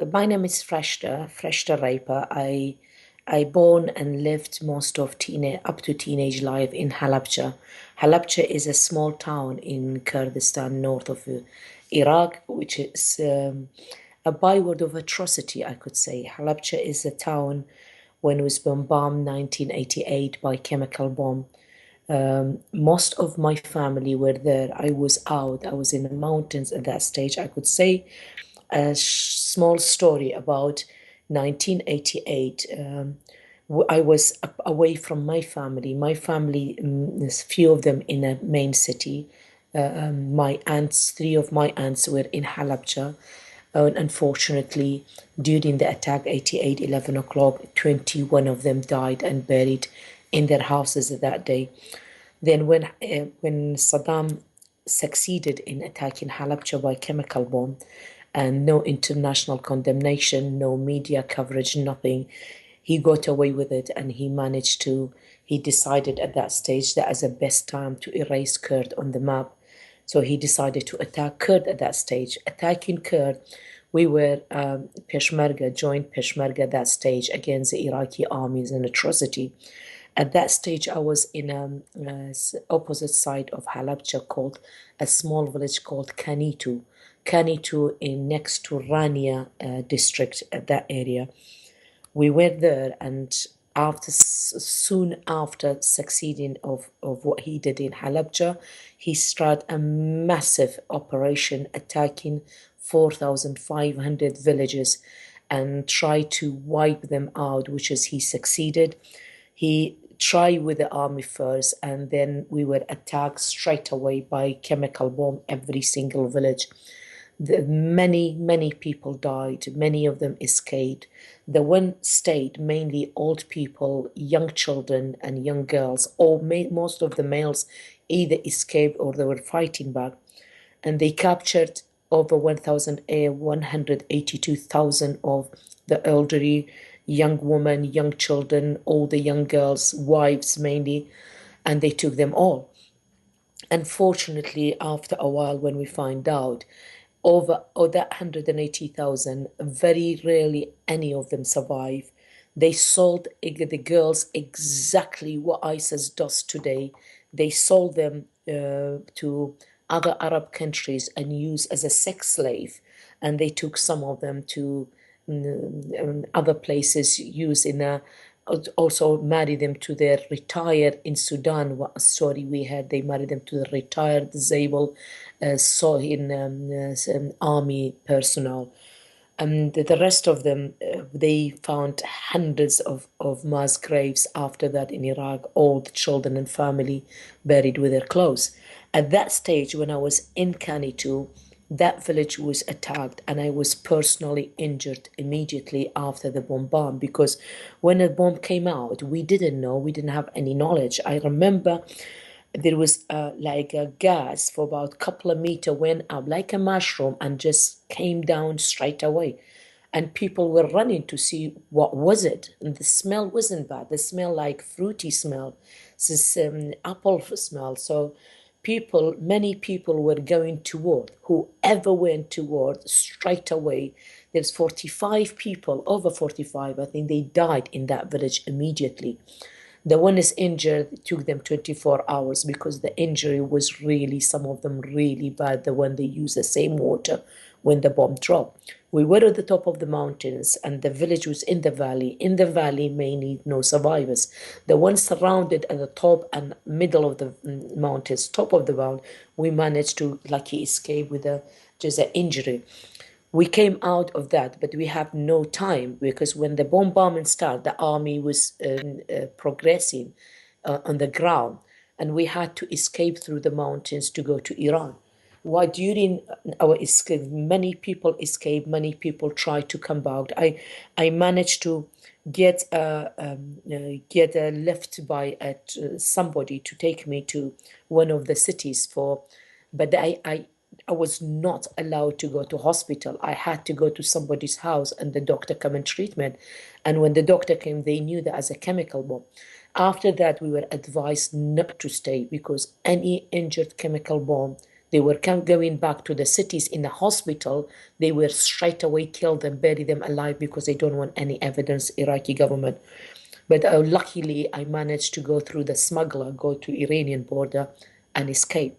My name is Freshta Raper. I born and lived most of teenage up to teenage life in Halabja. Halabja is a small town in Kurdistan, north of Iraq, which is a byword of atrocity, I could say. Halabja is a town when it was bombed 1988 by chemical bomb. Most of my family were there. I was out. I was in the mountains at that stage. I could say a small story about 1988. I was away from my family. My family, there's few of them in a main city. My aunts, three of my aunts were in Halabja. And unfortunately, during the attack, 88, 11 o'clock, 21 of them died and buried in their houses that day. Then when Saddam succeeded in attacking Halabja by chemical bomb, and no international condemnation, no media coverage, nothing, he got away with it, and he decided at that stage that as the best time to erase Kurd on the map. So he decided to attack Kurd at that stage. Attacking Kurd, we were Peshmerga, joined Peshmerga at that stage against the Iraqi armies, an atrocity. At that stage, I was in a opposite side of Halabja called a small village called Kanitu. Kanitu in next to Rania district at that area. We were there, and soon after succeeding of what he did in Halabja, he started a massive operation attacking 4,500 villages and tried to wipe them out, which is he succeeded. He tried with the army first, and then we were attacked straight away by chemical bomb every single village. Many people died, many of them escaped. The one stayed, mainly old people, young children, and young girls, or most of the males either escaped or they were fighting back. And they captured over 182,000 of the elderly, young women, young children, all the young girls, wives mainly, and they took them all. Unfortunately, after a while, when we find out, over that 180,000, very rarely any of them survive. They sold the girls exactly what ISIS does today. They sold them to other Arab countries and used as a sex slave. And they took some of them to other places, used in a also marry them to their retired in Sudan. What a story we had! They married them to the retired, disabled, so in army personnel. And the rest of them, they found hundreds of mass graves after that in Iraq, all the children and family buried with their clothes. At that stage, when I was in Kanitu, that village was attacked, and I was personally injured immediately after the bomb because when the bomb came out, we didn't know, we didn't have any knowledge. I remember there was like a gas for about a couple of meters went up like a mushroom and just came down straight away, and people were running to see what was it, and the smell wasn't bad. The smell like fruity smell, this apple smell. So many people were going toward, whoever went toward straight away. There's 45 people, over 45, I think they died in that village immediately. The one is injured, it took them 24 hours because the injury was really, some of them really bad, the one they used the same water when the bomb dropped. We were at the top of the mountains, and the village was in the valley. In the valley, mainly no survivors. The ones surrounded at the top and middle of the mountains, top of the mountain, we managed to lucky escape with just an injury. We came out of that, but we have no time because when the bombardment started, the army was progressing on the ground, and we had to escape through the mountains to go to Iran. Why during our escape, many people escaped, many people tried to come back. I managed to get a lift by somebody to take me to one of the cities but I was not allowed to go to hospital. I had to go to somebody's house and the doctor come and treatment. And when the doctor came, they knew that as a chemical bomb. After that, we were advised not to stay because any injured chemical bomb They were going back to the cities in the hospital. They were straight away kill them, bury them alive because they don't want any evidence, Iraqi government. But luckily, I managed to go through the smuggler, go to Iranian border and escape.